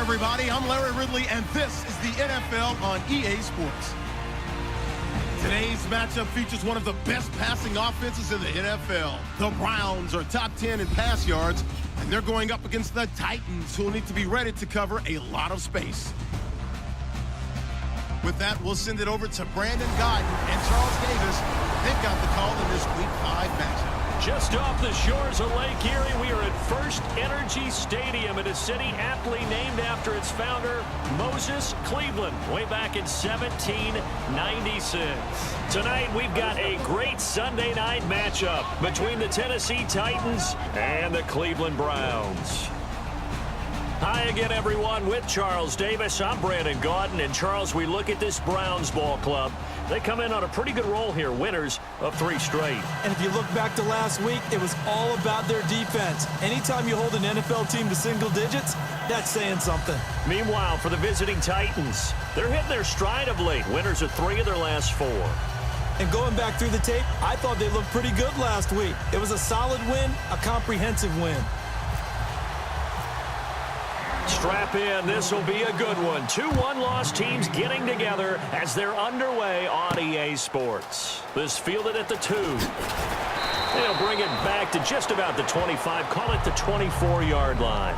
everybody. I'm Larry Ridley, and this is the NFL on EA Sports. Today's matchup features one of the best passing offenses in the NFL. The Browns are top 10 in pass yards, and they're going up against the Titans, who will need to be ready to cover a lot of space. With that, we'll send it over to Brandon Guyton and Charles Davis. They've got the call in this Week 5 matchup. Just off the shores of Lake Erie, we are at First Energy Stadium in a city aptly named after its founder, Moses Cleveland, way back in 1796. Tonight, we've got a great Sunday night matchup between the Tennessee Titans and the Cleveland Browns. Hi again, everyone, with Charles Davis. I'm Brandon Guyton, and Charles, we look at this Browns ball club. They come in on a pretty good roll here, winners of 3 straight. And if you look back to last week, it was all about their defense. Anytime you hold an NFL team to single digits, that's saying something. Meanwhile, for the visiting Titans, they're hitting their stride of late, winners of 3 of their last 4. And going back through the tape, I thought they looked pretty good last week. It was a solid win, a comprehensive win. Strap in. This will be a good one. 2 one-loss teams getting together as they're underway on EA Sports. This fielded at the 2. They'll bring it back to just about the 25. Call it the 24-yard line.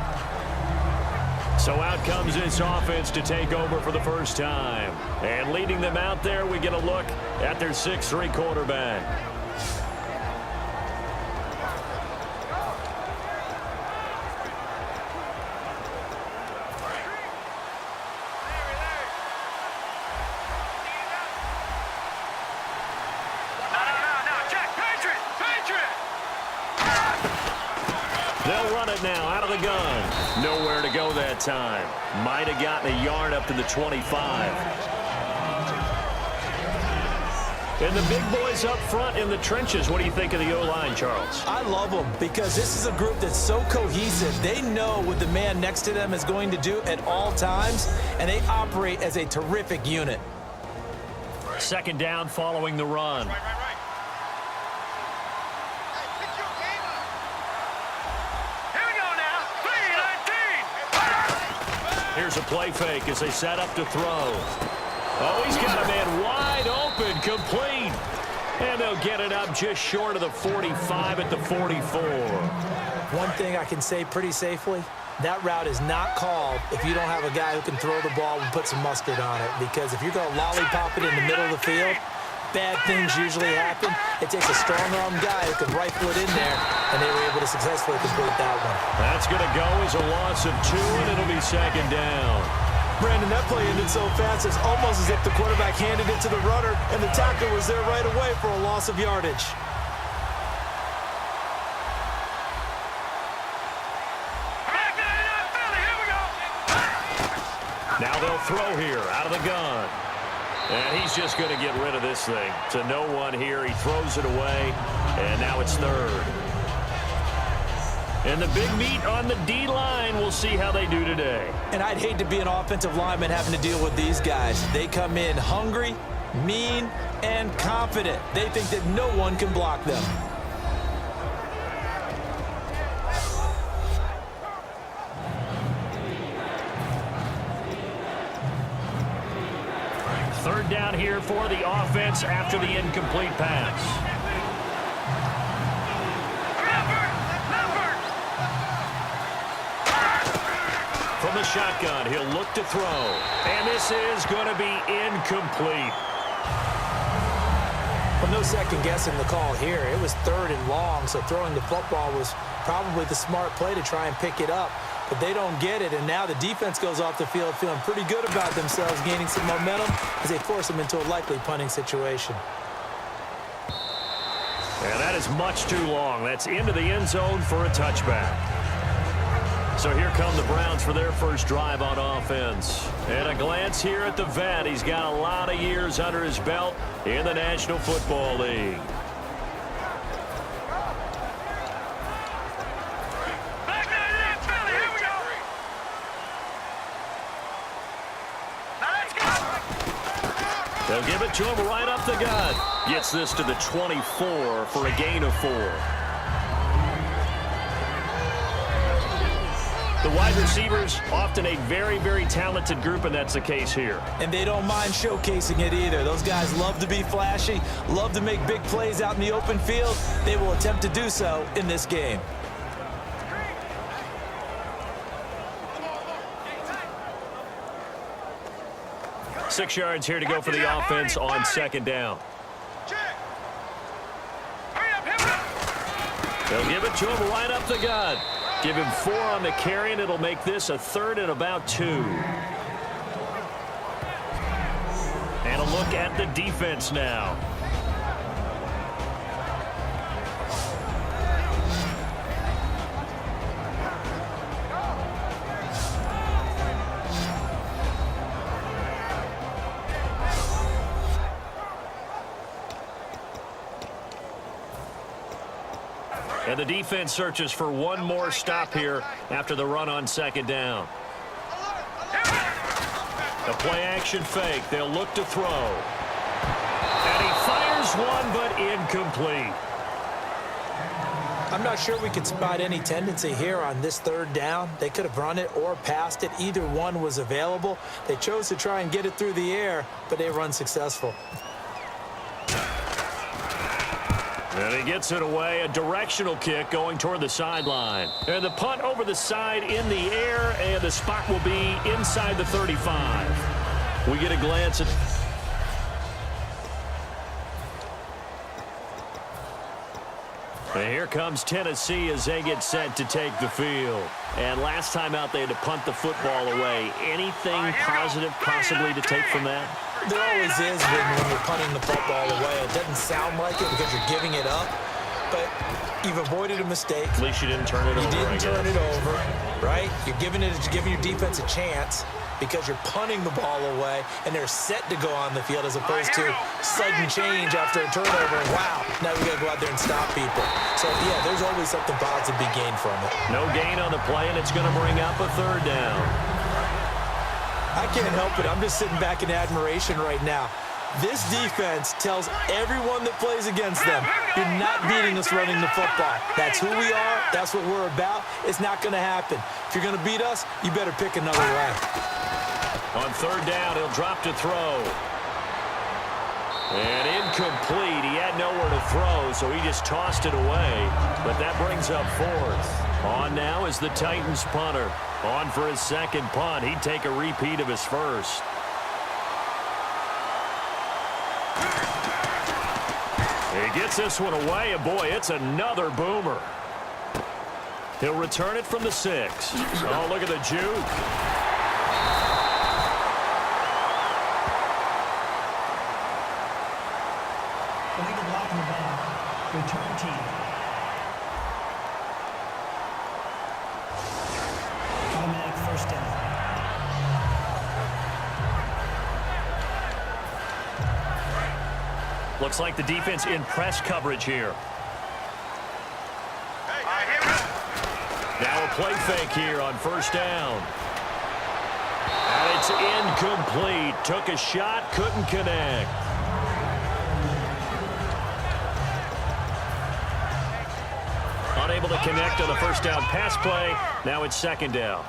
So out comes this offense to take over for the first time. And leading them out there, we get a look at their 6'3" quarterback. They'll run it now out of the gun. Nowhere to go that time. Might have gotten a yard up to the 25. And the big boys up front in the trenches. What do you think of the O-line, Charles? I love them because this is a group that's so cohesive. They know what the man next to them is going to do at all times, and they operate as a terrific unit. Second down following the run. Here's a play fake as they set up to throw. Oh, he's got a man wide open, complete. And they'll get it up just short of the 45 at the 44. One thing I can say pretty safely, that route is not called if you don't have a guy who can throw the ball and put some mustard on it. Because if you're going to lollipop it in the middle of the field, bad things usually happen. It takes a strong-arm guy who can rifle it in there, and they were able to successfully complete that one. That's going to go as a loss of 2, and it'll be second down. Brandon, that play ended so fast, it's almost as if the quarterback handed it to the runner, and the tackle was there right away for a loss of yardage. Now they'll throw here out of the gun. And he's just going to get rid of this thing. To no one here. He throws it away. And now it's third. And the big meat on the D-line. We'll see how they do today. And I'd hate to be an offensive lineman having to deal with these guys. They come in hungry, mean, and confident. They think that no one can block them. Third down here for the offense after the incomplete pass. From the shotgun, he'll look to throw. And this is going to be incomplete. Well, no second guessing the call here. It was 3rd and long, so throwing the football was probably the smart play to try and pick it up. But they don't get it, and now the defense goes off the field feeling pretty good about themselves, gaining some momentum as they force them into a likely punting situation. And that is much too long. That's into the end zone for a touchback. So here come the Browns for their first drive on offense. And a glance here at the vet. He's got a lot of years under his belt in the National Football League. They'll give it to him right up the gut. Gets this to the 24 for a gain of 4. The wide receivers, often a very, very talented group, and that's the case here. And they don't mind showcasing it either. Those guys love to be flashy, love to make big plays out in the open field. They will attempt to do so in this game. Six yards here to go for the offense on second down. They'll give it to him right up the gut. Give him 4 on the carry, and it'll make this a 3rd and about 2. And a look at the defense now. And the defense searches for one more stop here after the run on second down. The play-action fake. They'll look to throw. And he fires one, but incomplete. I'm not sure we could spot any tendency here on this 3rd down. They could have run it or passed it. Either one was available. They chose to try and get it through the air, but they were unsuccessful. And he gets it away, a directional kick going toward the sideline. And the punt over the side in the air, and the spot will be inside the 35. We get a glance at... And here comes Tennessee as they get set to take the field. And last time out, they had to punt the football away. Anything positive possibly to take from that? There always is when you're punting the football away. It doesn't sound like it because you're giving it up, but you've avoided a mistake. At least you didn't turn it over. You didn't turn it over, right? You're giving your defense a chance because you're punting the ball away, and they're set to go on the field as opposed to sudden change after a turnover. And wow, now we got to go out there and stop people. So, yeah, there's always something positive to be gained from it. No gain on the play, and it's going to bring up a 3rd down. I can't help it. I'm just sitting back in admiration right now. This defense tells everyone that plays against them, you're not beating us running the football. That's who we are. That's what we're about. It's not going to happen. If you're going to beat us, you better pick another way. On 3rd down, he'll drop to throw. And incomplete. He had nowhere to throw, so he just tossed it away. But that brings up 4th. On now is the Titans punter. On for his 2nd punt. He'd take a repeat of his 1st. He gets this one away, and boy, it's another boomer. He'll return it from the 6. Oh, look at the juke. Illegal blocking the ball. Return team. Automatic 1st down. Looks like the defense in press coverage here. Now a play fake here on 1st down. And it's incomplete. Took a shot, couldn't connect. Unable to connect on the 1st down pass play. Now it's 2nd down.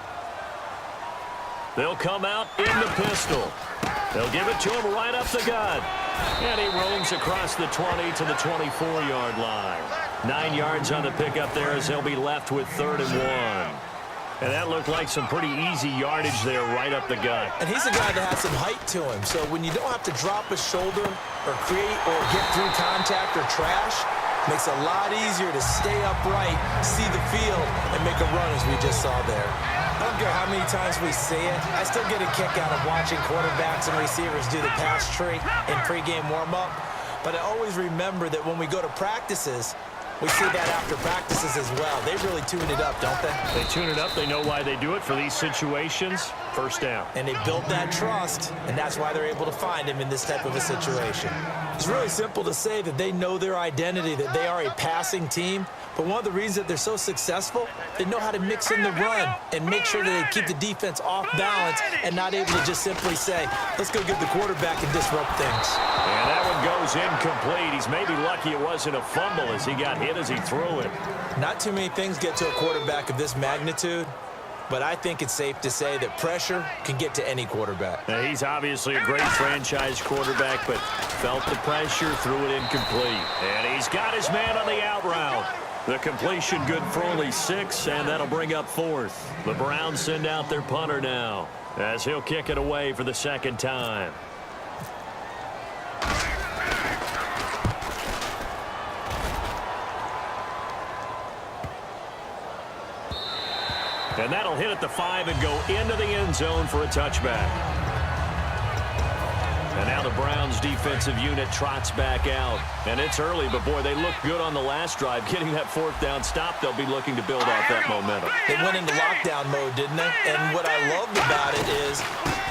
They'll come out in the pistol. They'll give it to him right up the gut. And he roams across the 20 to the 24-yard line. 9 yards on the pickup there as they'll be left with 3rd and 1. And that looked like some pretty easy yardage there right up the gut. And he's a guy that has some height to him. So when you don't have to drop a shoulder or create or get through contact or trash, makes it a lot easier to stay upright, see the field, and make a run as we just saw there. I don't care how many times we see it. I still get a kick out of watching quarterbacks and receivers do the pass tree in pregame warm-up. But I always remember that when we go to practices, we see that after practices as well. They really tune it up, don't they? They tune it up. They know why they do it for these situations. 1st down. And they build that trust, and that's why they're able to find him in this type of a situation. It's really simple to say that they know their identity, that they are a passing team. But one of the reasons that they're so successful, they know how to mix in the run and make sure that they keep the defense off balance and not able to just simply say, let's go get the quarterback and disrupt things. And that one goes incomplete. He's maybe lucky it wasn't a fumble as he got hit as he threw it. Not too many things get to a quarterback of this magnitude but I think it's safe to say that pressure can get to any quarterback. Now, he's obviously a great franchise quarterback, but felt the pressure, threw it incomplete. And he's got his man on the out route. The completion good for only 6, and that'll bring up 4th. The Browns send out their punter now, as he'll kick it away for the second time. And that'll hit at the 5 and go into the end zone for a touchback. And now the Browns defensive unit trots back out. And it's early, but boy, they looked good on the last drive. Getting that 4th down stop, they'll be looking to build off that momentum. They went into lockdown mode, didn't they? And what I loved about it is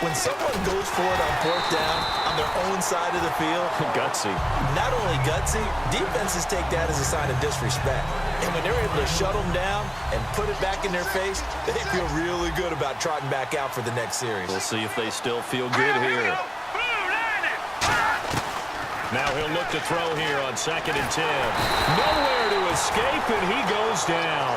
when someone goes for it on 4th down on their own side of the field. Gutsy. Not only gutsy, defenses take that as a sign of disrespect. And when they're able to shut them down and put it back in their face, they feel really good about trotting back out for the next series. We'll see if they still feel good here. Now he'll look to throw here on 2nd and 10. Nowhere to escape, and he goes down.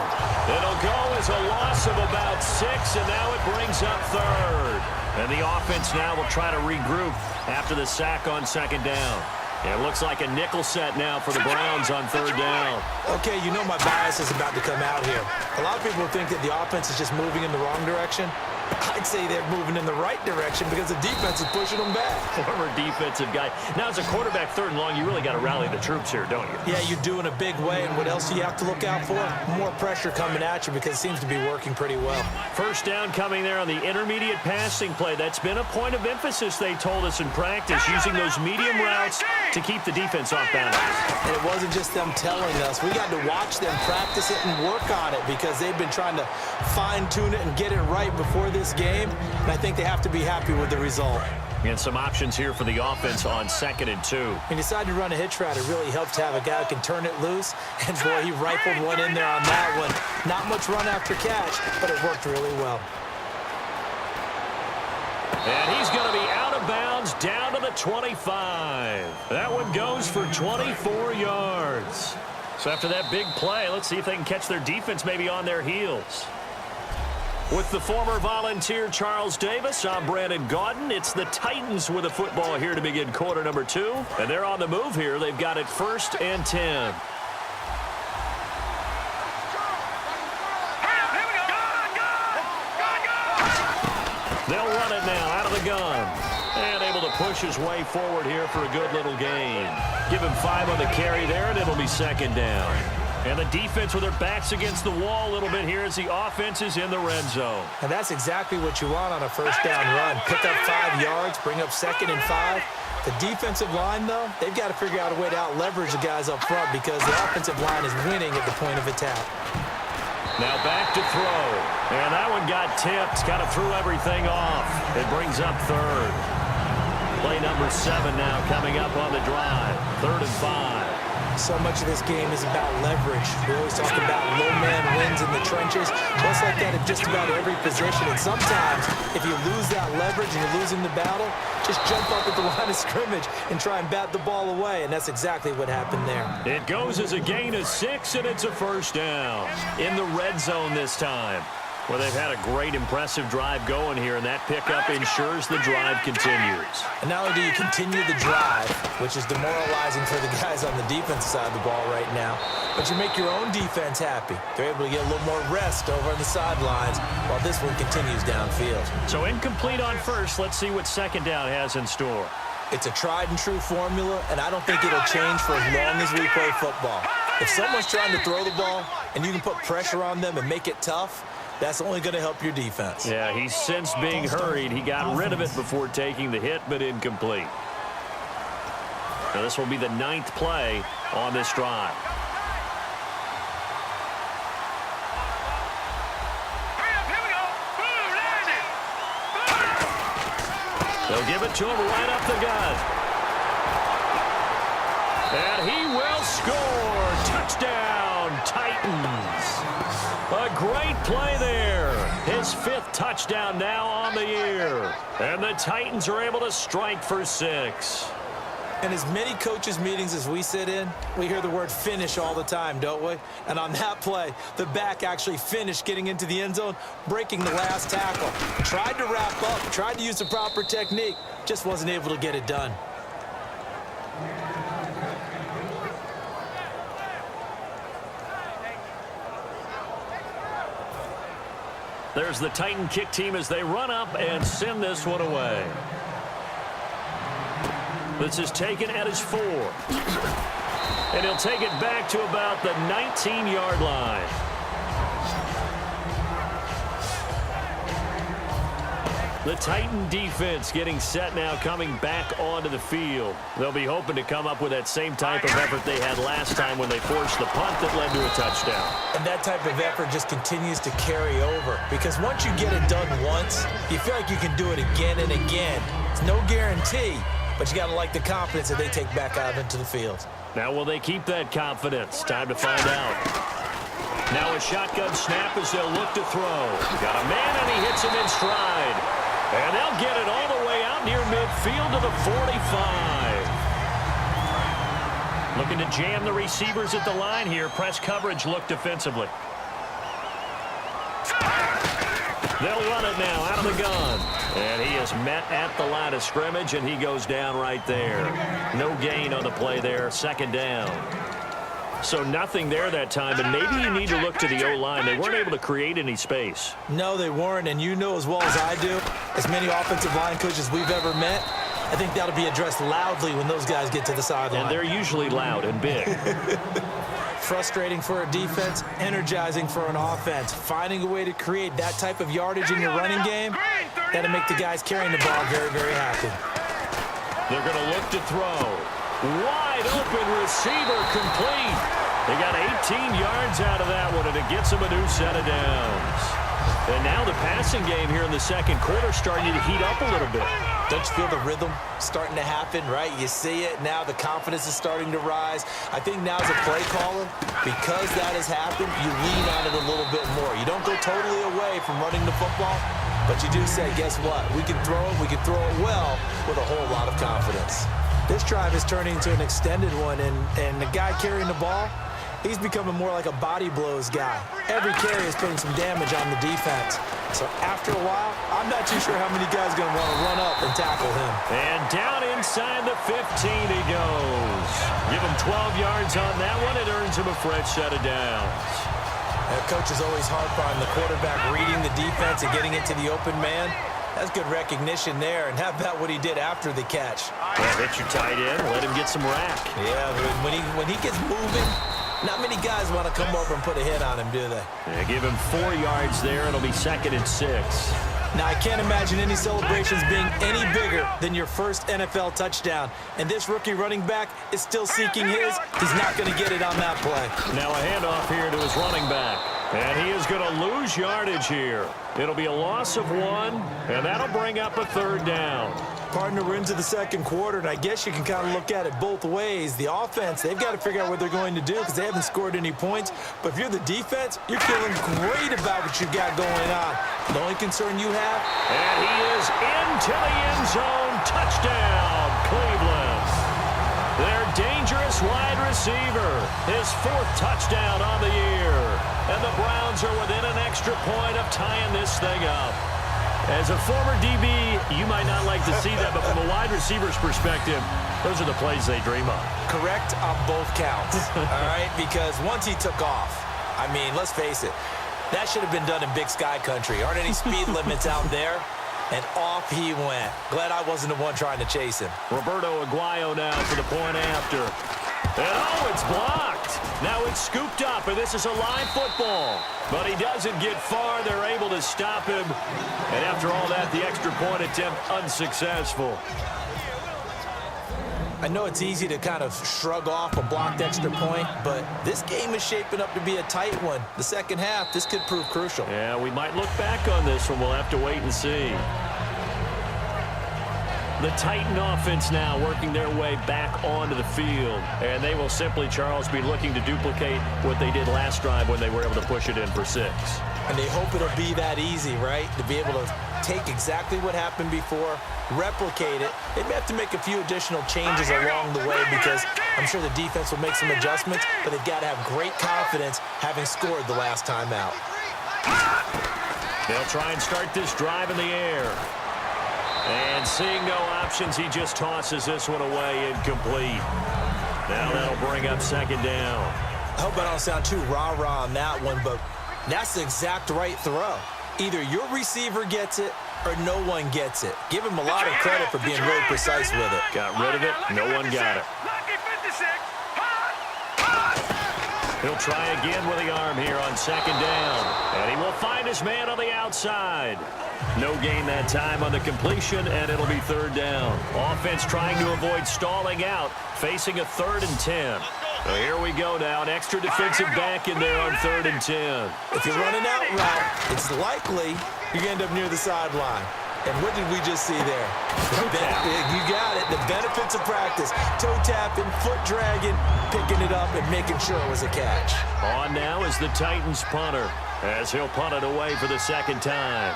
It'll go as a loss of about 6, and now it brings up 3rd. And the offense now will try to regroup after the sack on 2nd down. It looks like a nickel set now for the Browns on 3rd down. Okay, you know my bias is about to come out here. A lot of people think that the offense is just moving in the wrong direction. I'd say they're moving in the right direction because the defense is pushing them back. Former defensive guy. Now, as a quarterback 3rd and long, you really got to rally the troops here, don't you? Yeah, you do in a big way. And what else do you have to look out for? More pressure coming at you because it seems to be working pretty well. 1st down coming there on the intermediate passing play. That's been a point of emphasis, they told us in practice, using those medium routes to keep the defense off balance. And it wasn't just them telling us. We got to watch them practice it and work on it because they've been trying to fine-tune it and get it right before this game. And I think they have to be happy with the result. And some options here for the offense on 2nd and 2. When you decide to run a hitch route, it really helps to have a guy who can turn it loose. And, boy, he rifled one in there on that one. Not much run after catch, but it worked really well. And he's going to be out of bounds down to the 25. That one goes for 24 yards. So after that big play, let's see if they can catch their defense maybe on their heels. With the former Volunteer Charles Davis, I'm Brandon Gaudin. It's the Titans with the football here to begin quarter number 2. And they're on the move here. They've got it 1st and 10. They'll run it now out of the gun. And able to push his way forward here for a good little gain. Give him 5 on the carry there, and it'll be 2nd down. And the defense with their backs against the wall a little bit here as the offense is in the red zone. And that's exactly what you want on a 1st down run. Pick up 5 yards, bring up 2nd and 5. The defensive line, though, they've got to figure out a way to out-leverage the guys up front because the offensive line is winning at the point of attack. Now back to throw. And that one got tipped. Kind of threw everything off. It brings up 3rd. Play number 7 now coming up on the drive. 3rd and 5. So much of this game is about leverage. We always talk about low man wins in the trenches. Just like that at just about every position. And sometimes, if you lose that leverage and you're losing the battle, just jump up at the line of scrimmage and try and bat the ball away. And that's exactly what happened there. It goes as a gain of 6, and it's a 1st down. In the red zone this time. Well, they've had a great, impressive drive going here, and that pickup ensures the drive continues. And not only do you continue the drive, which is demoralizing for the guys on the defensive side of the ball right now, but you make your own defense happy. They're able to get a little more rest over on the sidelines while this one continues downfield. So incomplete on 1st. Let's see what 2nd down has in store. It's a tried-and-true formula, and I don't think it'll change for as long as we play football. If someone's trying to throw the ball and you can put pressure on them and make it tough, that's only going to help your defense. Yeah, he's since being hurried. He got rid of it before taking the hit, but incomplete. Now this will be the 9th play on this drive. They'll give it to him right up the gut. And he will score. Touchdown, Titans. A great play there. His 5th touchdown now on the year. And the Titans are able to strike for 6. And as many coaches' meetings as we sit in, we hear the word finish all the time, don't we? And on that play, the back actually finished getting into the end zone, breaking the last tackle. Tried to wrap up, tried to use the proper technique, just wasn't able to get it done. There's the Titan kick team as they run up and send this one away. This is taken at his 4. And he'll take it back to about the 19-yard line. The Titan defense getting set now, coming back onto the field. They'll be hoping to come up with that same type of effort they had last time when they forced the punt that led to a touchdown. And that type of effort just continues to carry over, because once you get it done once, you feel like you can do it again and again. It's no guarantee, but you got to like the confidence that they take back out into the field. Now will they keep that confidence? Time to find out. Now a shotgun snap as they'll look to throw. Got a man and he hits him in stride. And they'll get it all the way out near midfield to the 45. Looking to jam the receivers at the line here. Press coverage look defensively. They'll run it now out of the gun. And he is met at the line of scrimmage, and he goes down right there. No gain on the play there. Second down. So nothing there that time, and maybe you need to look to the O-line. They weren't able to create any space. No, they weren't, and you know as well as I do, as many offensive line coaches we've ever met, I think that'll be addressed loudly when those guys get to the sideline. And they're usually loud and big. Frustrating for a defense, energizing for an offense. Finding a way to create that type of yardage in your running game, that'll make the guys carrying the ball very, very happy. They're going to look to throw. Wide open receiver complete. They got 18 yards out of that one, and it gets them a new set of downs. And now the passing game here in the second quarter starting to heat up a little bit. Don't you feel the rhythm starting to happen, right? You see it now. The confidence is starting to rise. I think now as a play caller, because that has happened, you lean on it a little bit more. You don't go totally away from running the football, but you do say, guess what? We can throw it. We can throw it well with a whole lot of confidence. This drive is turning into an extended one, and the guy carrying the ball, he's becoming more like a body blows guy. Every carry is putting some damage on the defense. So after a while, I'm not too sure how many guys are going to want to run up and tackle him. And down inside the 15 he goes. Give him 12 yards on that one. It earns him a fresh set of downs. Coach is always harp on the quarterback reading the defense and getting it to the open man. That's good recognition there. And how about what he did after the catch? Yeah, hit your tight end. Let him get some rack. Yeah, when he gets moving, not many guys want to come over and put a hit on him, do they? Yeah, give him 4 yards there. It'll be 2nd and 6. Now, I can't imagine any celebrations being any bigger than your first NFL touchdown. And this rookie running back is still seeking his. He's not going to get it on that play. Now a handoff here to his running back. And he is going to lose yardage here. It'll be a loss of 1, and that'll bring up a 3rd down. Partner, we're into the second quarter, and I guess you can kind of look at it both ways. The offense, they've got to figure out what they're going to do because they haven't scored any points. But if you're the defense, you're feeling great about what you got going on. The only concern you have? And he is into the end zone. Touchdown, Cleveland. Their dangerous wide receiver. His 4th touchdown on the year. And the Browns are within an extra point of tying this thing up. As a former DB, you might not like to see that, but from a wide receiver's perspective, those are the plays they dream of. Correct on both counts, all right? Because once he took off, I mean, let's face it, that should have been done in Big Sky Country. Aren't any speed limits out there? And off he went. Glad I wasn't the one trying to chase him. Roberto Aguayo now for the point after. And oh, it's blocked. Now it's scooped up, and this is a live football. But he doesn't get far. They're able to stop him. And after all that, the extra point attempt unsuccessful. I know it's easy to kind of shrug off a blocked extra point, but this game is shaping up to be a tight one. The second half, this could prove crucial. Yeah, we might look back on this one. We'll have to wait and see. The Titan offense now working their way back onto the field. And they will simply, Charles, be looking to duplicate what they did last drive when they were able to push it in for 6. And they hope it'll be that easy, right? To be able to take exactly what happened before, replicate it. They may have to make a few additional changes along the way because I'm sure the defense will make some adjustments, but they've got to have great confidence having scored the last time out. They'll try and start this drive in the air. And seeing no options, he just tosses this one away incomplete. Now that'll bring up second down. I hope I don't sound too rah-rah on that one, but that's the exact right throw. Either your receiver gets it or no one gets it. Give him a lot of credit for being really precise with it. Got rid of it. No one got it. He'll try again with the arm here on second down. And he will find his man on the outside. No gain that time on the completion, and it'll be third down. Offense trying to avoid stalling out, facing a 3rd and 10. So here we go now, an extra defensive back in there on 3rd and 10. If you're running out route, it's likely you're going to end up near the sideline. And what did we just see there? You got it. The benefits of practice. Toe tapping, foot dragging, picking it up, and making sure it was a catch. On now is the Titans punter, as he'll punt it away for the second time.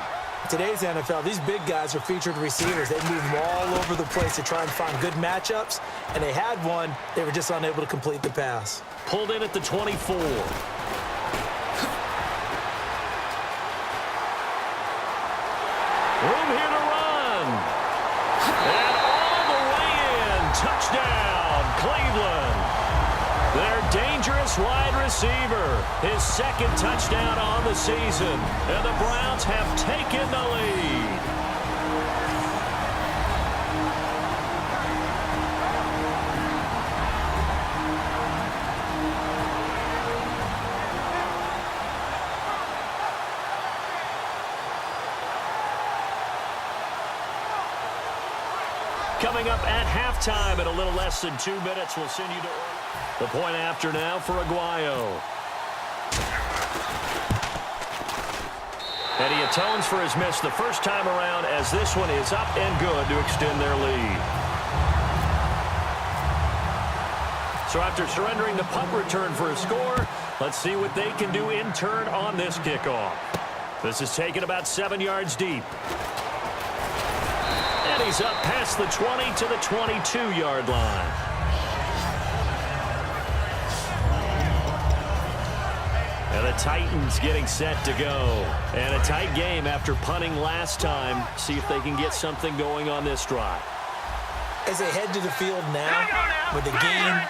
Today's NFL, these big guys are featured receivers. They move them all over the place to try and find good matchups, and they had one. They were just unable to complete the pass. Pulled in at the 24. Room here to run. And all the way in. Touchdown, Cleveland. Their dangerous wide receiver. His second touchdown on the season. And the Browns have taken the lead. Coming up at halftime in a little less than 2 minutes, we'll send you to the point after now for Aguayo. And he atones for his miss the first time around as this one is up and good to extend their lead. So after surrendering the punt return for a score, let's see what they can do in turn on this kickoff. This is taken about 7 yards deep. And he's up past the 20 to the 22-yard line. And the Titans getting set to go. And a tight game after punting last time. See if they can get something going on this drive. As they head to the field now, with the game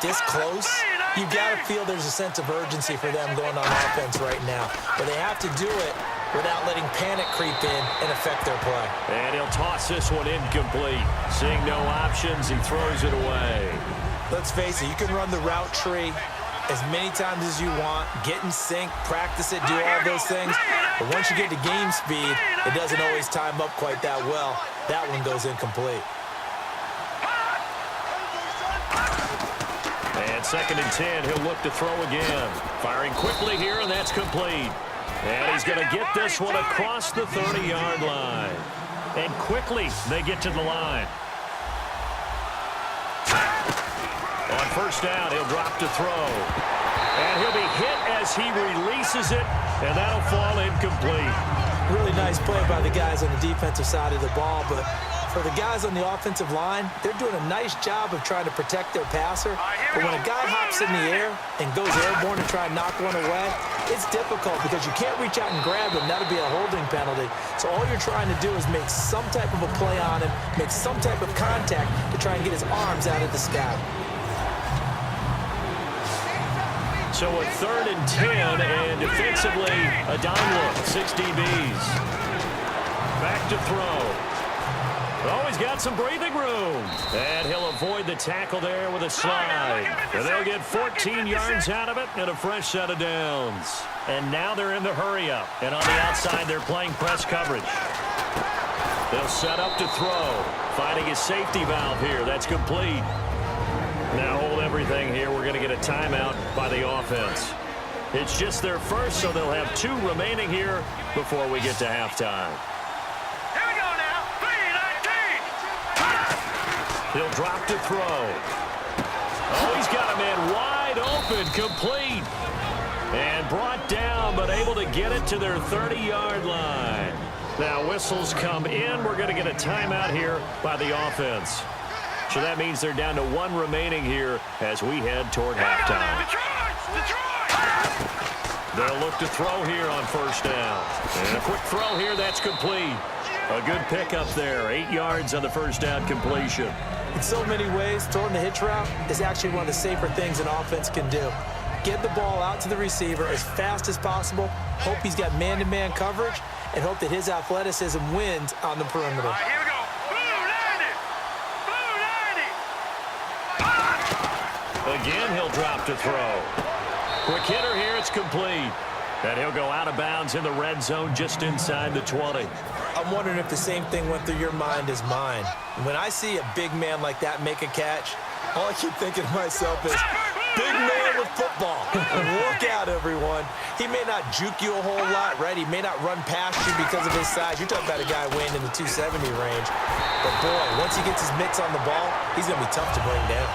this close, you've got to feel there's a sense of urgency for them going on offense right now. But they have to do it without letting panic creep in and affect their play. And he'll toss this one incomplete. Seeing no options, he throws it away. Let's face it, you can run the route tree as many times as you want, get in sync, practice it, do all those things. But once you get to game speed, it doesn't always time up quite that well. That one goes incomplete. And 2nd and 10, he'll look to throw again. Firing quickly here, and that's complete. And he's going to get this one across the 30-yard line. And quickly, they get to the line. On first down, he'll drop to throw. And he'll be hit as he releases it, and that'll fall incomplete. Really nice play by the guys on the defensive side of the ball, but for the guys on the offensive line, they're doing a nice job of trying to protect their passer. But when a guy hops in the air and goes airborne to try and knock one away, it's difficult because you can't reach out and grab him. That'll be a holding penalty. So all you're trying to do is make some type of a play on him, make some type of contact to try and get his arms out of the sky. So a 3rd and 10, and defensively, a dime look, 6 DBs. Back to throw. Oh, he's got some breathing room. And he'll avoid the tackle there with a slide. And they'll get 14 yards out of it and a fresh set of downs. And now they're in the hurry-up. And on the outside, they're playing press coverage. They'll set up to throw. Finding his safety valve here. That's complete. Now hold everything here. We're going to get a timeout by the offense. It's just their first, so they'll have 2 remaining here before we get to halftime. Here we go now. 3-19. He'll drop to throw. Oh, he's got a man wide open, complete. And brought down, but able to get it to their 30-yard line. Now whistles come in. We're going to get a timeout here by the offense. So that means they're down to 1 remaining here as we head toward halftime. They'll look to throw here on first down. And a quick throw here, that's complete. A good pickup there. 8 yards on the first down completion. In so many ways, throwing the hitch route is actually one of the safer things an offense can do. Get the ball out to the receiver as fast as possible, hope he's got man-to-man coverage, and hope that his athleticism wins on the perimeter. All right, here we go. Blue 90. Again, he'll drop to throw. Quick hitter here, it's complete. And he'll go out of bounds in the red zone just inside the 20. I'm wondering if the same thing went through your mind as mine. When I see a big man like that make a catch, all I keep thinking to myself is, big man with football. Look out, everyone. He may not juke you a whole lot, right? He may not run past you because of his size. You're talking about a guy weighing in the 270 range. But, boy, once he gets his mitts on the ball, he's going to be tough to bring down.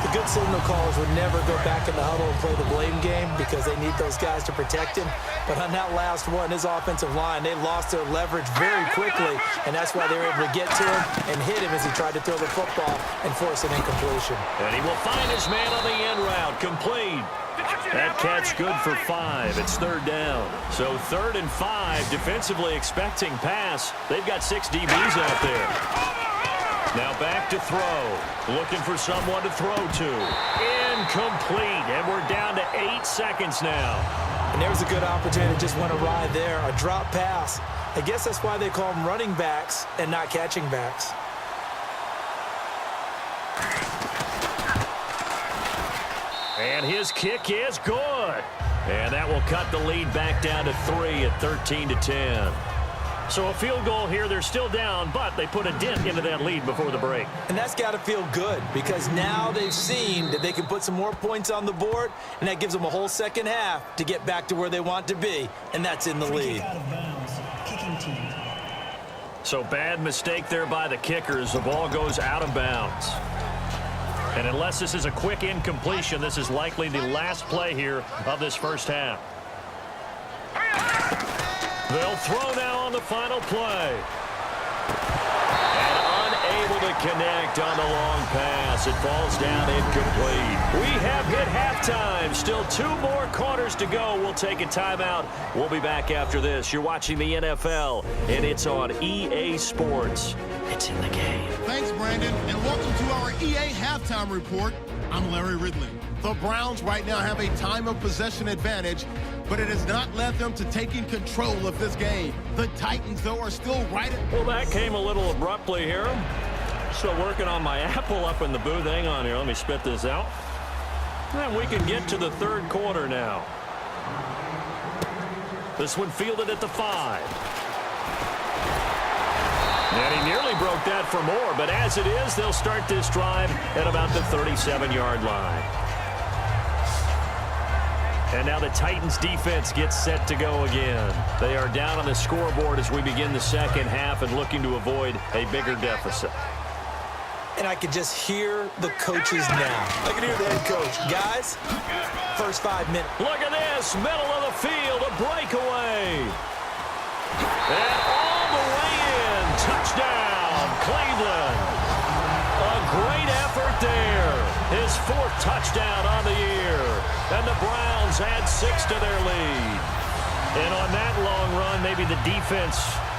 The good signal callers would never go back in the huddle and play the blame game because they need those guys to protect him. But on that last one, his offensive line, they lost their leverage very quickly, and that's why they were able to get to him and hit him as he tried to throw the football and force an incompletion. And he will find his man on the end route, complete. That catch good for 5. It's third down. So 3rd and 5, defensively expecting pass. They've got 6 DBs out there. Now back to throw. Looking for someone to throw to. Incomplete. And we're down to 8 seconds now. And there was a good opportunity that just went awry there. A drop pass. I guess that's why they call them running backs and not catching backs. And his kick is good. And that will cut the lead back down to 3 at 13-10. So a field goal here, they're still down, but they put a dent into that lead before the break. And that's got to feel good because now they've seen that they can put some more points on the board, and that gives them a whole second half to get back to where they want to be, and that's in the lead. Kick out of bounds. Kicking team. So bad mistake there by the kickers. The ball goes out of bounds. And unless this is a quick incompletion, this is likely the last play here of this first half. They'll throw now on the final play. And unable to connect on the long pass. It falls down incomplete. We have hit halftime. Still 2 more quarters to go. We'll take a timeout. We'll be back after this. You're watching the NFL, and it's on EA Sports. It's in the game. Thanks, Brandon, and welcome to our EA Halftime Report. I'm Larry Ridley. The Browns right now have a time of possession advantage, but it has not led them to taking control of this game. The Titans, though, are still right at... Well, that came a little abruptly here. Still working on my apple up in the booth. Hang on here. Let me spit this out. And we can get to the third quarter now. This one fielded at the 5. And he nearly broke that for more, but as it is, they'll start this drive at about the 37-yard line. And now the Titans defense gets set to go again. They are down on the scoreboard as we begin the second half and looking to avoid a bigger deficit. And I can just hear the coaches now. I can hear the head coach. Guys, first 5 minutes. Look at this, middle of the field, a breakaway. And all the way in, touchdown, Cleveland. A great effort there. His 4th touchdown on the year. And the Browns add 6 to their lead. And on that long run, maybe the defense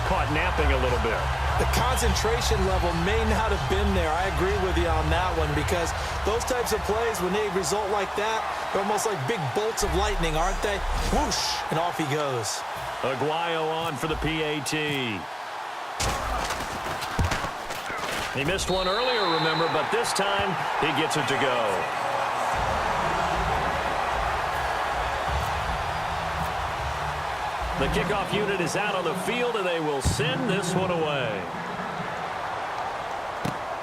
caught napping a little bit. The concentration level may not have been there. I agree with you on that one because those types of plays, when they result like that, they're almost like big bolts of lightning, aren't they? Whoosh, and off he goes. Aguayo on for the PAT. He missed one earlier, remember, but this time he gets it to go. The kickoff unit is out on the field, and they will send this one away.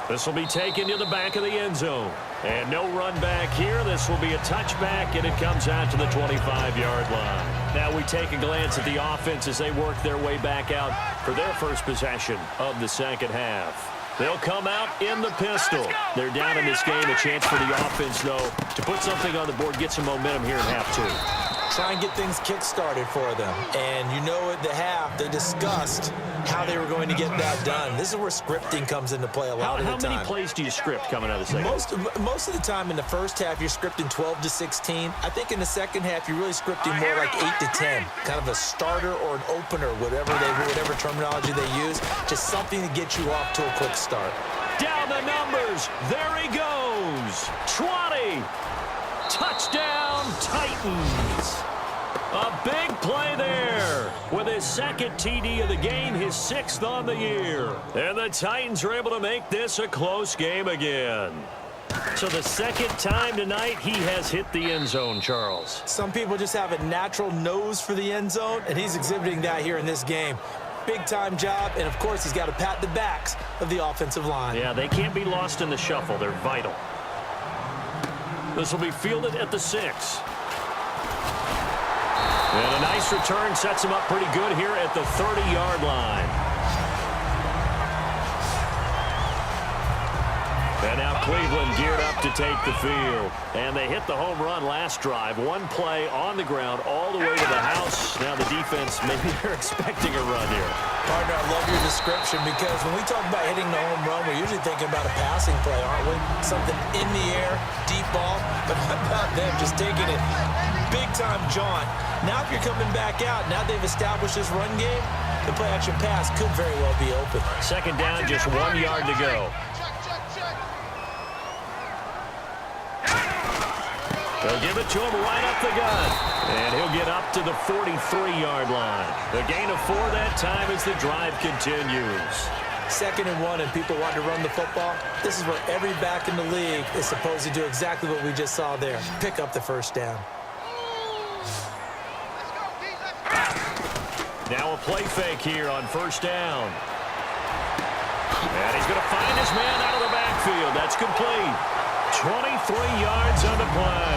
This will be taken to the back of the end zone. And no run back here. This will be a touchback, and it comes out to the 25-yard line. Now we take a glance at the offense as they work their way back out for their first possession of the second half. They'll come out in the pistol. They're down in this game. A chance for the offense, though, to put something on the board, get some momentum here in half 2. try and get things kick-started for them. And you know at the half, they discussed how they were going to get that done. This is where scripting comes into play a lot of the time. How many plays do you script coming out of the second? Most of the time in the first half, you're scripting 12 to 16. I think in the second half, you're really scripting more like 8 to 10. Kind of a starter or an opener, whatever terminology they use. Just something to get you off to a quick start. Down the numbers. There he goes. 20. Touchdown, Titans. A big play there with his second TD of the game, his 6th on the year. And the Titans are able to make this a close game again. So the second time tonight he has hit the end zone, Charles. Some people just have a natural nose for the end zone, and he's exhibiting that here in this game. Big-time job, and, of course, he's got to pat the backs of the offensive line. Yeah, they can't be lost in the shuffle. They're vital. This will be fielded at the 6. And a nice return sets him up pretty good here at the 30-yard line. And now Cleveland geared up to take the field. And they hit the home run last drive. One play on the ground all the way to the house. Now the defense, maybe they're expecting a run here. Partner, I love your description because when we talk about hitting the home run, we're usually thinking about a passing play, aren't we? Something in the air, deep ball. But how about them just taking it big-time jaunt? Now if you're coming back out, now they've established this run game, the play-action pass could very well be open. Second down, just 1 yard to go. They'll give it to him right up the gut. And he'll get up to the 43-yard line. The gain of 4 that time as the drive continues. 2nd and 1, and people want to run the football. This is where every back in the league is supposed to do exactly what we just saw there. Pick up the first down. Now a play fake here on first down. And he's going to find his man out of the backfield. That's complete. 23 yards on the play.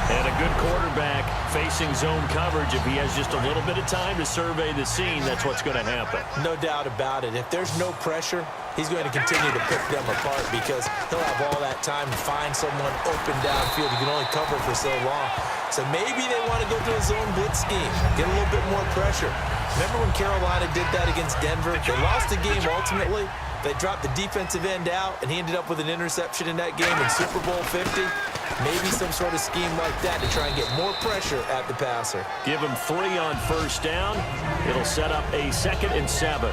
And a good quarterback facing zone coverage. If he has just a little bit of time to survey the scene, that's what's going to happen. No doubt about it. If there's no pressure, he's going to continue to pick them apart because he'll have all that time to find someone open downfield. He can only cover for so long. So maybe they want to go to a zone blitz scheme, get a little bit more pressure. Remember when Carolina did that against Denver? They lost the game ultimately. They dropped the defensive end out, and he ended up with an interception in that game in Super Bowl 50. Maybe some sort of scheme like that to try and get more pressure at the passer. Give him 3 on first down. It'll set up a 2nd and 7.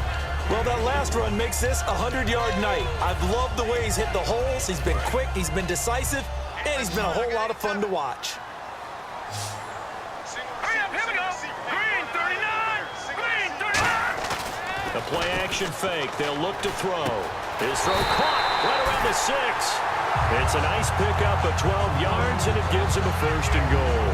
Well, that last run makes this a 100-yard night. I've loved the way he's hit the holes. He's been quick, he's been decisive, and he's been a whole lot of fun to watch. Hurry up, here we go. Green 39. Green 39. The play action fake. They'll look to throw. His throw caught right around the 6. It's a nice pickup of 12 yards, and it gives him a 1st and goal.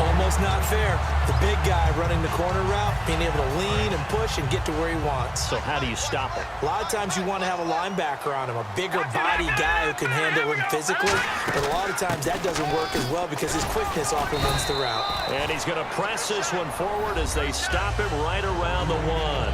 Almost not fair. The big guy running the corner route, being able to lean and push and get to where he wants. So how do you stop him? A lot of times you want to have a linebacker on him, a bigger body guy who can handle him physically, but a lot of times that doesn't work as well because his quickness often wins the route. And he's going to press this one forward as they stop him right around the 1.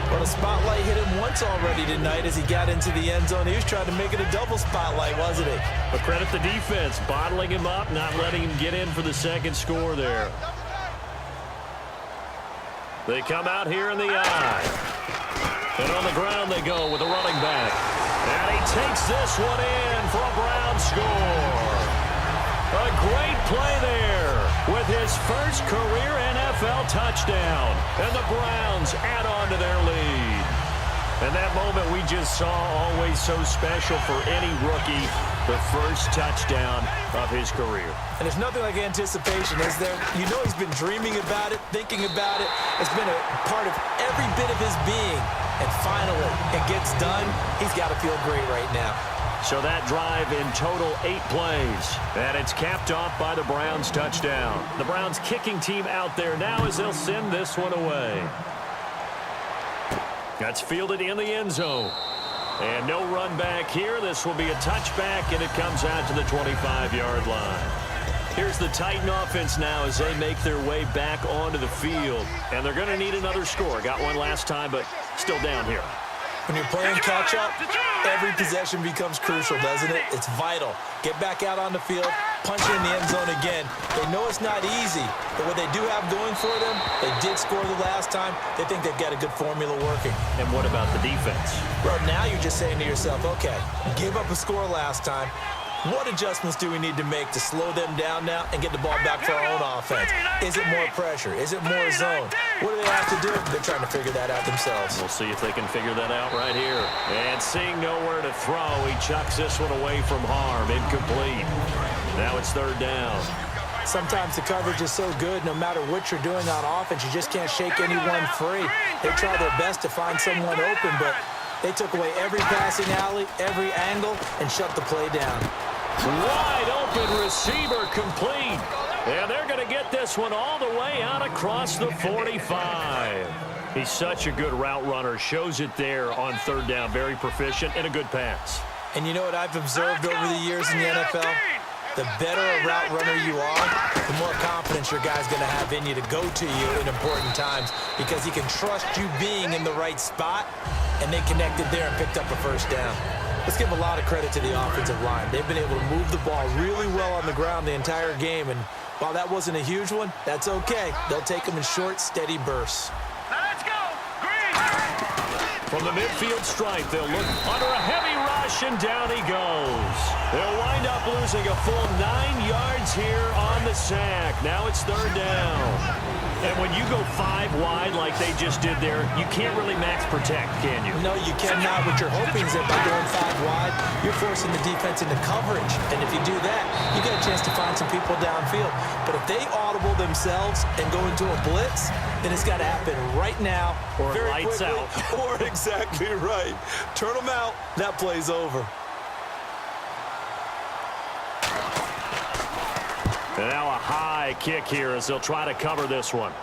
Well, the spotlight hit him once already tonight as he got into the end zone. He was trying to make it a double spotlight, wasn't he? But credit the defense, bottling him up, not letting him get in for the 2nd score there. They come out here in the eye. And on the ground they go with a running back. And he takes this one in for a Browns score. A great play there with his first career NFL touchdown. And the Browns add on to their lead. And that moment we just saw, always so special for any rookie, the first touchdown of his career. And there's nothing like anticipation, is there? You know he's been dreaming about it, thinking about it. It's been a part of every bit of his being. And finally, it gets done. He's got to feel great right now. So that drive in total 8 plays. And it's capped off by the Browns touchdown. The Browns kicking team out there now as they'll send this one away. That's fielded in the end zone. And no run back here. This will be a touchback, and it comes out to the 25-yard line. Here's the Titan offense now as they make their way back onto the field. And they're going to need another score. Got one last time, but still down here. When you're playing catch-up, every possession becomes crucial, doesn't it? It's vital. Get back out on the field, punching in the end zone again. They know it's not easy, but what they do have going for them, they did score the last time. They think they've got a good formula working. And what about the defense? Well, now you're just saying to yourself, okay, gave up a score last time. What adjustments do we need to make to slow them down now and get the ball back for our own offense? Is it more pressure? Is it more zone? What do they have to do? They're trying to figure that out themselves. We'll see if they can figure that out right here. And seeing nowhere to throw, he chucks this one away from harm. Incomplete. Now it's third down. Sometimes the coverage is so good, no matter what you're doing on offense, you just can't shake anyone free. They try their best to find someone open, but they took away every passing alley, every angle, and shut the play down. Wide open receiver complete. And they're going to get this one all the way out across the 45. He's such a good route runner. Shows it there on third down. Very proficient and a good pass. And you know what I've observed over the years in the NFL? The better a route runner you are, the more confidence your guy's going to have in you to go to you in important times because he can trust you being in the right spot, and they connected there and picked up a first down. Let's give a lot of credit to the offensive line. They've been able to move the ball really well on the ground the entire game, and while that wasn't a huge one, that's okay. They'll take them in short, steady bursts. Now let's go. Green. From the midfield stripe, they'll look under a heavy rush, and down he goes. They'll wind up losing a full 9 yards here on the sack. Now it's third down. And when you go 5 wide like they just did there, you can't really max protect, can you? No, you cannot. What you're hoping is that by going 5 wide, you're forcing the defense into coverage. And if you do that, you get a chance to find some people downfield. But if they audible themselves and go into a blitz, then it's got to happen right now. Or very lights quickly, out. Or exactly right. Turn them out. That play's over. And now a high kick here as they'll try to cover this one.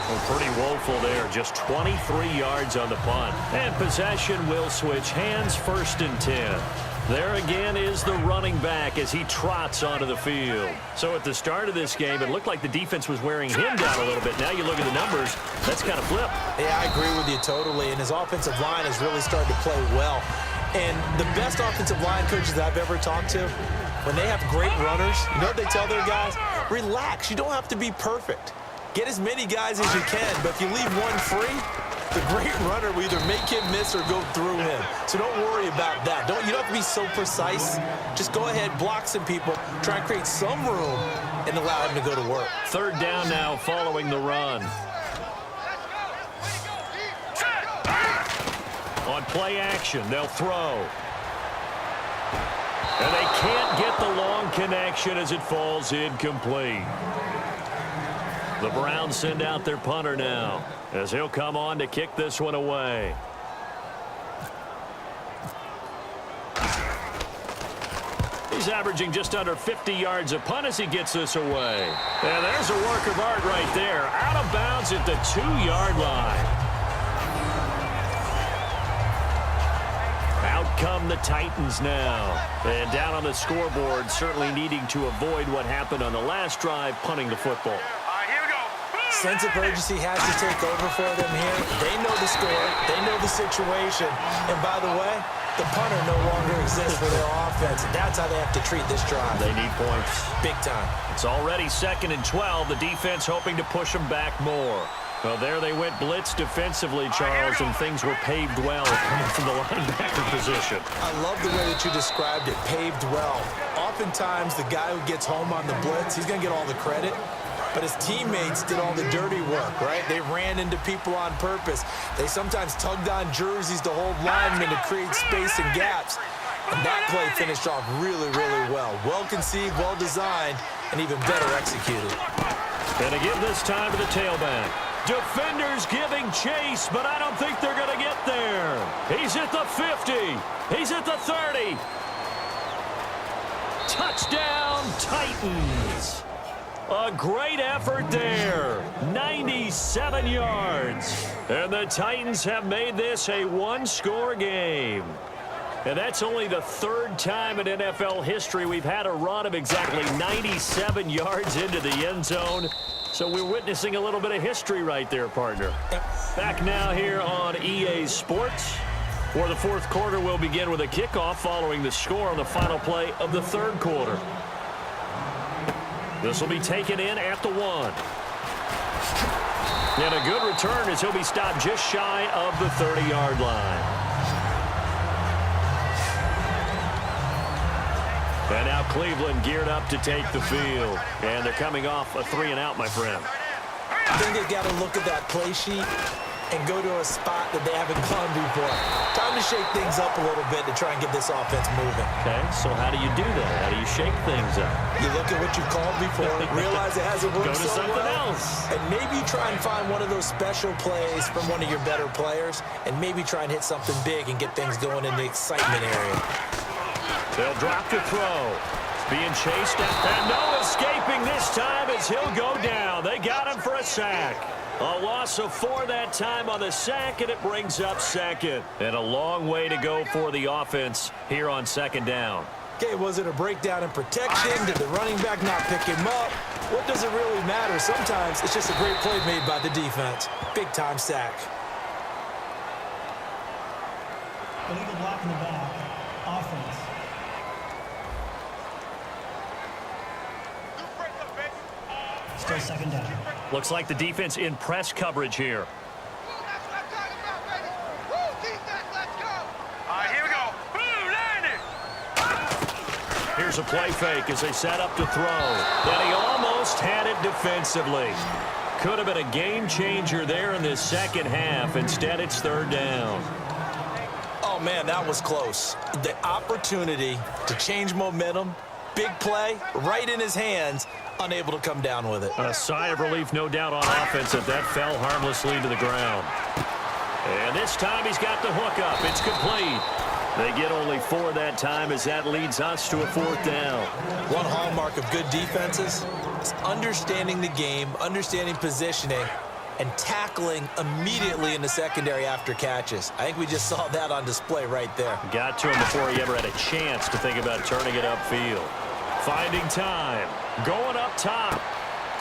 Well, pretty woeful there. Just 23 yards on the punt. And possession will switch hands, 1st and 10. There again is the running back as he trots onto the field. So at the start of this game, it looked like the defense was wearing him down a little bit. Now you look at the numbers, that's kind of flipped. Yeah, I agree with you totally. And his offensive line has really started to play well. And the best offensive line coaches that I've ever talked to, when they have great runners, you know what they tell their guys? Relax. You don't have to be perfect. Get as many guys as you can, but if you leave one free, the great runner will either make him miss or go through him. So don't worry about that. You don't have to be so precise. Just go ahead, block some people, try and create some room, and allow him to go to work. Third down now following the run. On play action, they'll throw. And they can't get the long connection as it falls incomplete. The Browns send out their punter now as he'll come on to kick this one away. He's averaging just under 50 yards a punt as he gets this away. And there's a work of art right there. Out of bounds at the 2-yard line. Out come the Titans now. And down on the scoreboard, certainly needing to avoid what happened on the last drive, punting the football. All right, here we go. Sense of urgency has to take over for them here. They know the score. They know the situation. And by the way, the punter no longer exists for their offense. And that's how they have to treat this drive. They need points. Big time. It's already 2nd and 12. The defense hoping to push them back more. Well, there they went blitz defensively, Charles, and things were paved well coming from the linebacker position. I love the way that you described it, paved well. Oftentimes, the guy who gets home on the blitz, he's going to get all the credit. But his teammates did all the dirty work, right? They ran into people on purpose. They sometimes tugged on jerseys to hold linemen to create space and gaps. And that play finished off really, really well. Well conceived, well designed, and even better executed. And again this time to the tailback. Defenders giving chase, but I don't think they're going to get there. He's at the 50. He's at the 30. Touchdown, Titans. A great effort there. 97 yards. And the Titans have made this a one-score game. And that's only the 3rd time in NFL history we've had a run of exactly 97 yards into the end zone. So we're witnessing a little bit of history right there, partner. Back now here on EA Sports. For the fourth quarter, we'll begin with a kickoff following the score on the final play of the third quarter. This will be taken in at the 1. And a good return as he'll be stopped just shy of the 30-yard line. And now Cleveland geared up to take the field. And they're coming off a 3-and-out, my friend. I think they've got to look at that play sheet and go to a spot that they haven't gone before. Time to shake things up a little bit to try and get this offense moving. Okay, so how do you do that? How do you shake things up? You look at what you've called before, realize it hasn't worked Go to so something well, else. and maybe try and find one of those special plays from one of your better players, and maybe try and hit something big and get things going in the excitement area. They'll drop to throw. Being chased and no escaping this time as he'll go down. They got him for a sack. A loss of 4 that time on the sack, and it brings up second. And a long way to go for the offense here on second down. Okay, was it a breakdown in protection? Did the running back not pick him up? What does it really matter? Sometimes it's just a great play made by the defense. Big-time sack. Illegal block in the back. Offense. Still second down. Looks like the defense in press coverage here. That's what I'm talking about, baby. Woo, defense, let's go. All right, here we go. Blue, landing. Here's a play fake as they set up to throw. And he almost had it defensively. Could have been a game changer there in this second half. Instead, it's third down. Oh, man, that was close. The opportunity to change momentum, big play, right in his hands, unable to come down with it. A sigh of relief, no doubt, on offense that fell harmlessly to the ground. And this time he's got the hook up. It's complete. They get only 4 that time as that leads us to a fourth down. One hallmark of good defenses is understanding the game, understanding positioning, and tackling immediately in the secondary after catches. I think we just saw that on display right there. Got to him before he ever had a chance to think about turning it upfield. Finding time. Going up top.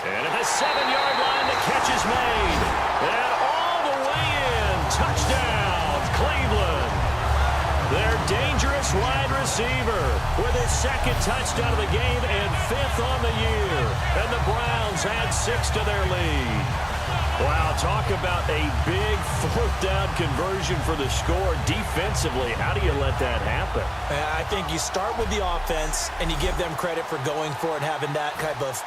And at the 7-yard line, the catch is made. And all the way in. Touchdown, Cleveland. Their dangerous wide receiver with his second touchdown of the game and 5th on the year. And the Browns add 6 to their lead. Wow, talk about a big fourth down conversion for the score. Defensively, how do you let that happen? I think you start with the offense, and you give them credit for going for it and having that type of,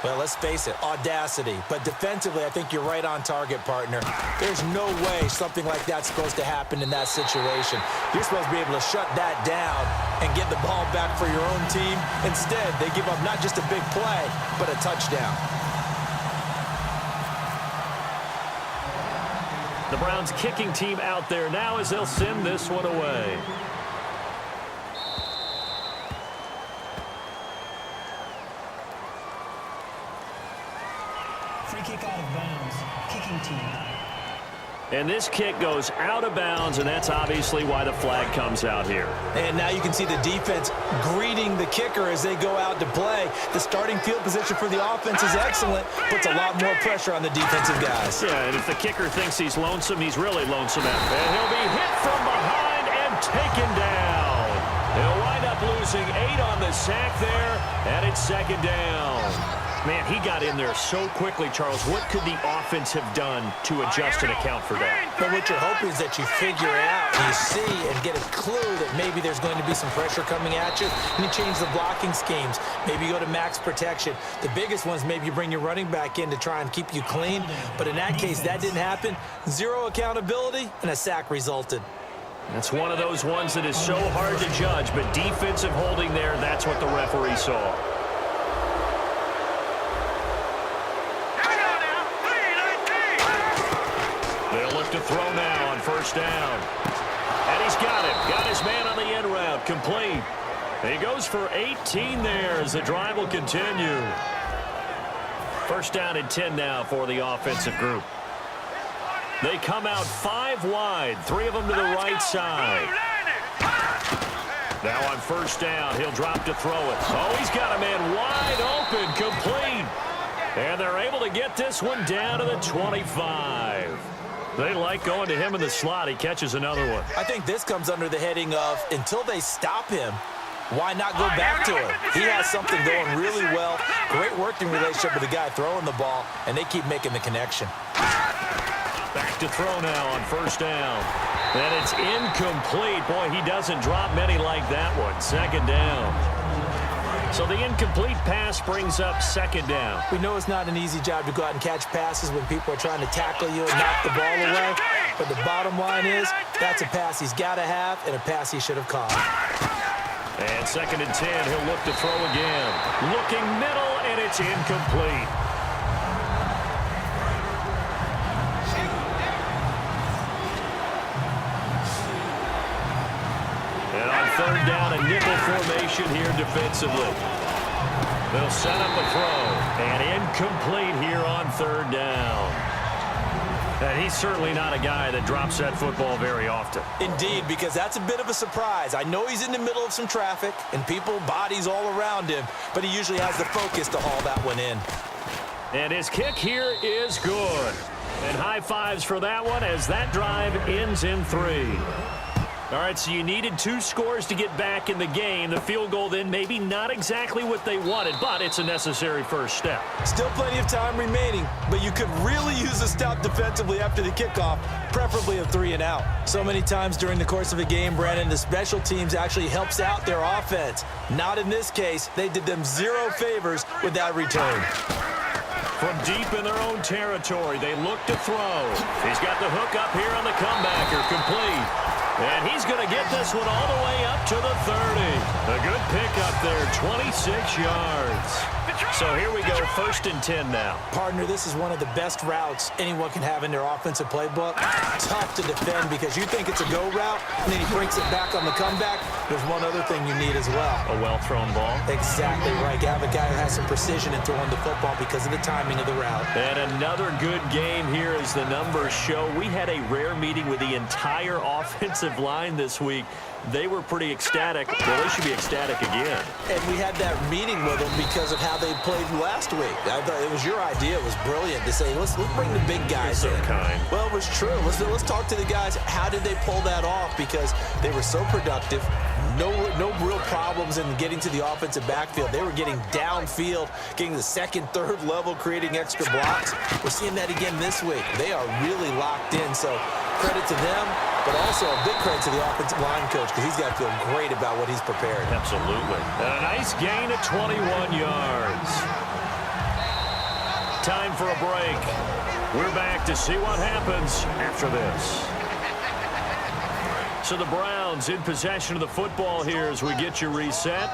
well, let's face it, audacity. But defensively, I think you're right on target, partner. There's no way something like that's supposed to happen in that situation. You're supposed to be able to shut that down and get the ball back for your own team. Instead, they give up not just a big play, but a touchdown. The Browns kicking team out there now as they'll send this one away. Free kick out of bounds. Kicking team. And this kick goes out of bounds, and that's obviously why the flag comes out here. And now you can see the defense greeting the kicker as they go out to play. The starting field position for the offense is excellent, puts a lot more pressure on the defensive guys. Yeah, and if the kicker thinks he's lonesome, he's really lonesome out there. And he'll be hit from behind and taken down. He'll wind up losing 8 on the sack there, and it's second down. Man, he got in there so quickly, Charles. What could the offense have done to adjust and account for that? But what you're hoping is that you figure out, you see, and get a clue that maybe there's going to be some pressure coming at you, and you change the blocking schemes. Maybe you go to max protection. The biggest ones, maybe you bring your running back in to try and keep you clean. But in that case, that didn't happen. 0 accountability, and a sack resulted. That's one of those ones that is so hard to judge, but defensive holding there, that's what the referee saw. To throw now on first down. And he's got it. Got his man on the end route. Complete. He goes for 18 there as the drive will continue. First down and 10 now for the offensive group. They come out 5 wide. 3 of them to the right side. Now on first down, he'll drop to throw it. Oh, he's got a man wide open. Complete. And they're able to get this one down to the 25. They like going to him in the slot. He catches another one. I think this comes under the heading of until they stop him, why not go back to him? He has something going really well. Great working relationship with the guy throwing the ball, and they keep making the connection. Back to throw now on first down. And it's incomplete. Boy, he doesn't drop many like that one. Second down. So the incomplete pass brings up second down. We know it's not an easy job to go out and catch passes when people are trying to tackle you and knock the ball away. But the bottom line is that's a pass he's got to have and a pass he should have caught. And second and 10, he'll look to throw again. Looking middle, and it's incomplete. And on third down, a nickel formation here defensively. They'll set up a throw, and incomplete here on third down. And he's certainly not a guy that drops that football very often. Indeed, because that's a bit of a surprise. I know he's in the middle of some traffic and people, bodies all around him, but he usually has the focus to haul that one in. And his kick here is good. And high fives for that one as that drive ends in 3. All right, so you needed 2 scores to get back in the game. The field goal then maybe not exactly what they wanted, but it's a necessary first step. Still plenty of time remaining, but you could really use a stop defensively after the kickoff, preferably a 3 and out. So many times during the course of a game, Brandon, the special teams actually helps out their offense. Not in this case. They did them 0 favors with that return. From deep in their own territory, they look to throw. He's got the hook up here on the comebacker, complete. And he's going to get this one all the way up to the 30. A good pickup there, 26 yards. So here we go, first and 10 now. Partner, this is one of the best routes anyone can have in their offensive playbook. Tough to defend because you think it's a go route, and then he breaks it back on the comeback. There's one other thing you need as well. A well-thrown ball. Exactly right. You have a guy who has some precision in throwing the football because of the timing of the route. And another good game here as the numbers show. We had a rare meeting with the entire offensive line this week. They were pretty ecstatic. Well, they should be ecstatic again. And we had that meeting with them because of how they played last week. I thought it was your idea. It was brilliant to say, let's bring the big guys in. So kind. Well, it was true. Let's talk to the guys. How did they pull that off? Because they were so productive. No real problems in getting to the offensive backfield. They were getting downfield, getting the second, third level, creating extra blocks. We're seeing that again this week. They are really locked in. So credit to them, but also a big credit to the offensive line coach because he's got to feel great about what he's prepared. Absolutely. And a nice gain of 21 yards. Time for a break. We're back to see what happens after this. So the Browns in possession of the football here as we get you reset.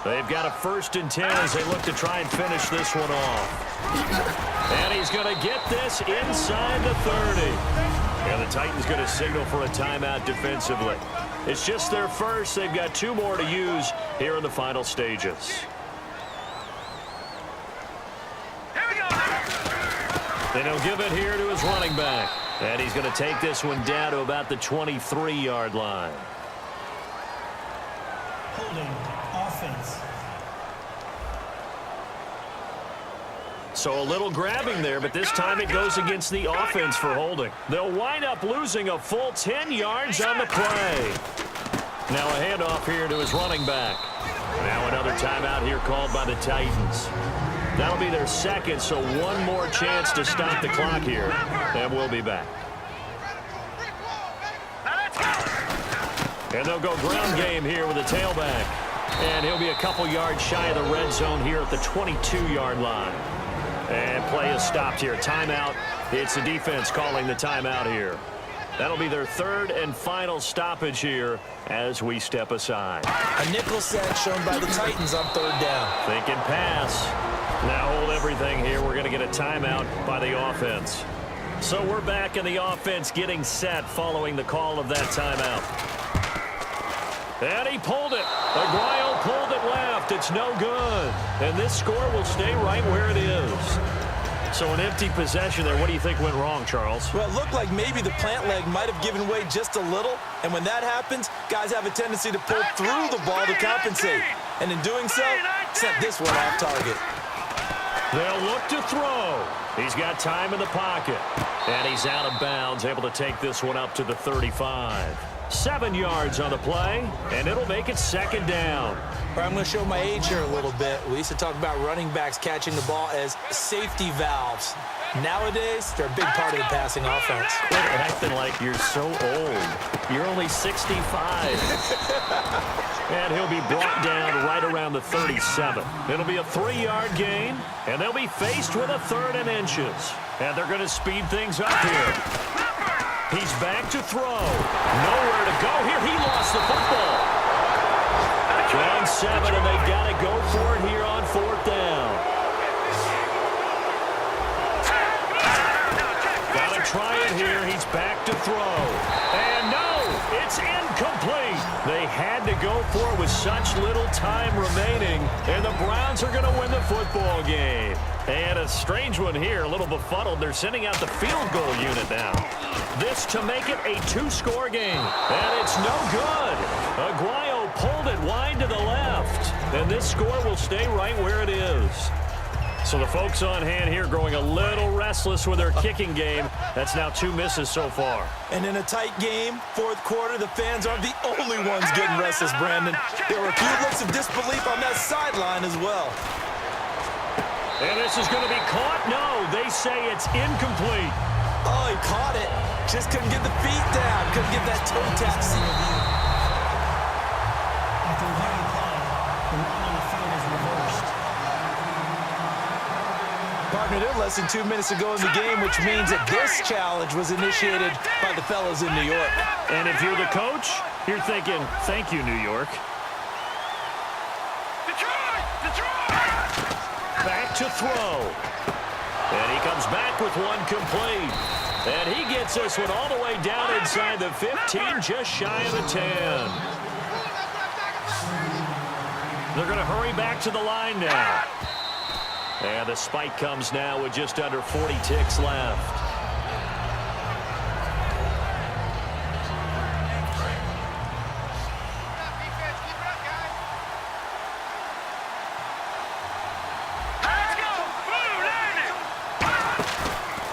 They've got a first and 10 as they look to try and finish this one off. And he's going to get this inside the 30. And the Titans going to signal for a timeout defensively. It's just their first. They've got 2 more to use here in the final stages. And he'll give it here to his running back. And he's going to take this one down to about the 23-yard line. Holding offense. So a little grabbing there, but this time it goes against the offense for holding. They'll wind up losing a full 10 yards on the play. Now a handoff here to his running back. Now another timeout here called by the Titans. That'll be their second, so one more chance to stop the clock here. And we'll be back. And they'll go ground game here with a tailback. And he'll be a couple yards shy of the red zone here at the 22-yard line. And play is stopped here. Timeout. It's the defense calling the timeout here. That'll be their third and final stoppage here as we step aside. A nickel set shown by the Titans on third down. Thinking pass. Now hold everything here. We're going to get a timeout by the offense. So we're back in the offense getting set following the call of that timeout. And he pulled it. Aguayo pulled it left. It's no good. And this score will stay right where it is. So an empty possession there. What do you think went wrong, Charles? Well, it looked like maybe the plant leg might have given way just a little. And when that happens, guys have a tendency to pull through the ball to compensate. And in doing so, sent this one off target. They'll look to throw. He's got time in the pocket. And he's out of bounds, able to take this one up to the 35. 7 yards on the play, and it'll make it second down. All right, I'm going to show my age here a little bit. We used to talk about running backs catching the ball as safety valves. Nowadays, they're a big part of the passing offense. Quit acting like you're so old. You're only 65. And he'll be brought down right around the 37. It'll be a 3-yard gain, and they'll be faced with a 3rd and inches. And they're going to speed things up here. He's back to throw. Nowhere to go here. He lost the football. Down 7, and they got to go for it here on 4th down. Got to try it here. He's back to throw. And no, it's incomplete. They had to go for it with such little time remaining, and the Browns are going to win the football game. And a strange one here, a little befuddled. They're sending out the field goal unit now. This to make it a 2-score game. And it's no good. Aguayo pulled it wide to the left. And this score will stay right where it is. So the folks on hand here growing a little restless with their kicking game. That's now 2 misses so far. And in a tight game, 4th quarter, the fans aren't the only ones getting restless, Brandon. There were a few looks of disbelief on that sideline as well. And this is going to be caught? No, they say it's incomplete. Oh, he caught it. Just couldn't get the feet down. Couldn't get that toe tap. After running play, the run on the field is reversed. Partner, they're less than 2 minutes to go in the game, which means that this challenge was initiated by the fellas in New York. And if you're the coach, you're thinking, thank you, New York. Back to throw. And he comes back with one complete. And he gets this one all the way down inside the 15, just shy of the 10. They're going to hurry back to the line now. And the spike comes now with just under 40 ticks left.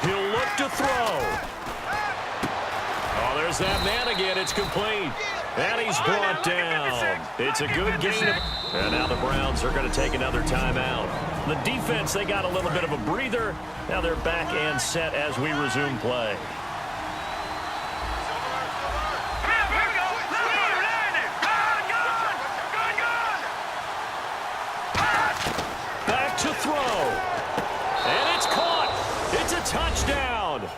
He'll look to throw. Oh, there's that man again. It's complete. And he's brought down. It's a good gain. And now the Browns are going to take another timeout. The defense, they got a little bit of a breather. Now they're back and set as we resume play. Back to throw. And it's caught. It's a touchdown.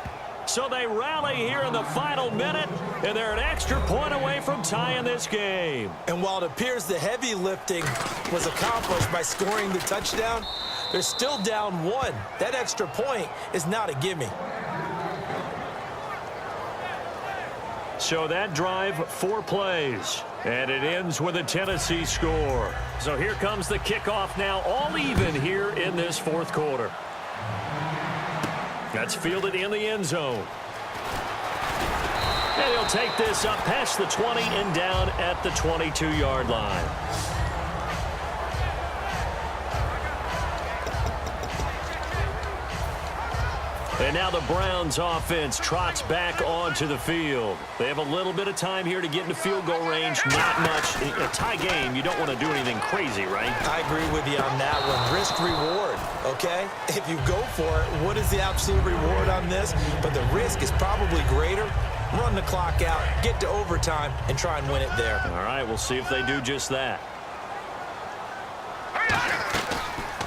So they rally here in the final minute, and they're an extra point away from tying this game. And while it appears the heavy lifting was accomplished by scoring the touchdown, they're still down 1. That extra point is not a gimme. So that drive, 4 plays, and it ends with a Tennessee score. So here comes the kickoff now, all even here in this 4th quarter. That's fielded in the end zone. And he'll take this up past the 20 and down at the 22-yard line. And now the Browns offense trots back onto the field. They have a little bit of time here to get into field goal range. Not much. A tie game, you don't want to do anything crazy, right? I agree with you on that one. Risk reward, okay? If you go for it, what is the absolute reward on this? But the risk is probably greater. Run the clock out, get to overtime, and try and win it there. All right, we'll see if they do just that.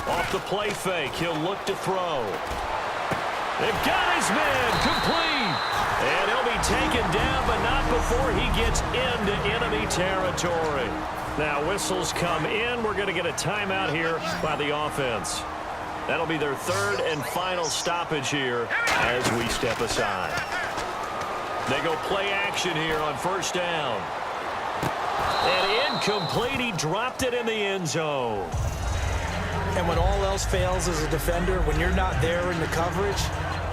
Off the play fake, he'll look to throw. They've got his man complete. And he'll be taken down, but not before he gets into enemy territory. Now whistles come in. We're going to get a timeout here by the offense. That'll be their 3rd and final stoppage here as we step aside. They go play action here on 1st down. And incomplete. He dropped it in the end zone. And when all else fails as a defender, when you're not there in the coverage,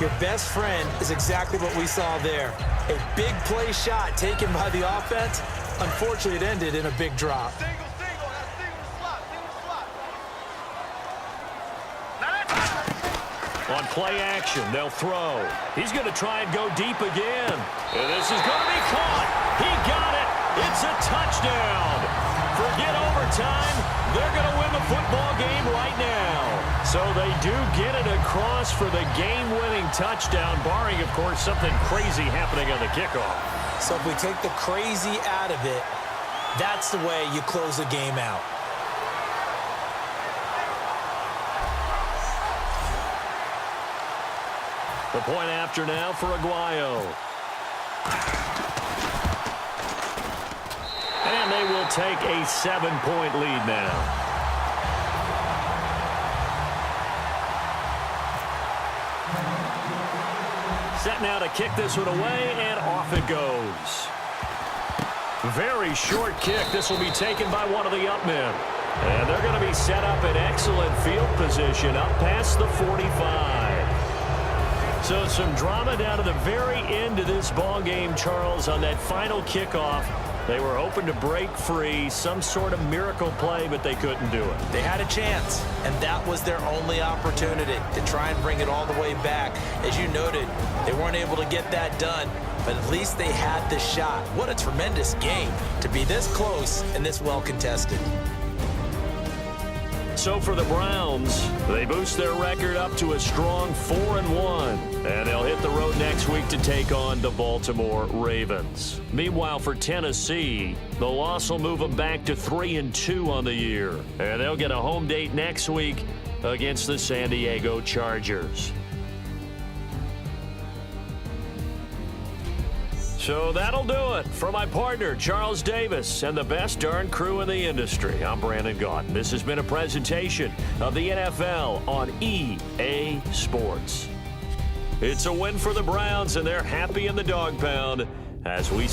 your best friend is exactly what we saw there. A big play shot taken by the offense. Unfortunately, it ended in a big drop. On play action, they'll throw. He's going to try and go deep again. And this is going to be caught. He got it. It's a touchdown. Forget overtime. They're going to win the football game right now. So they do get it across for the game-winning touchdown, barring, of course, something crazy happening on the kickoff. So if we take the crazy out of it, that's the way you close the game out. The point after now for Aguayo. And they will take a 7-point lead now. Set now to kick this one away, and off it goes. Very short kick. This will be taken by one of the up men. And they're going to be set up in excellent field position up past the 45. So some drama down to the very end of this ball game, Charles, on that final kickoff. They were hoping to break free, some sort of miracle play, but they couldn't do it. They had a chance, and that was their only opportunity to try and bring it all the way back. As you noted, they weren't able to get that done, but at least they had the shot. What a tremendous game to be this close and this well contested. So for the Browns, they boost their record up to a strong 4-1, and they'll hit the road next week to take on the Baltimore Ravens. Meanwhile, for Tennessee, the loss will move them back to 3-2 on the year, and they'll get a home date next week against the San Diego Chargers. So that'll do it. For my partner, Charles Davis, and the best darn crew in the industry, I'm Brandon Gaudin. This has been a presentation of the NFL on EA Sports. It's a win for the Browns, and they're happy in the dog pound as we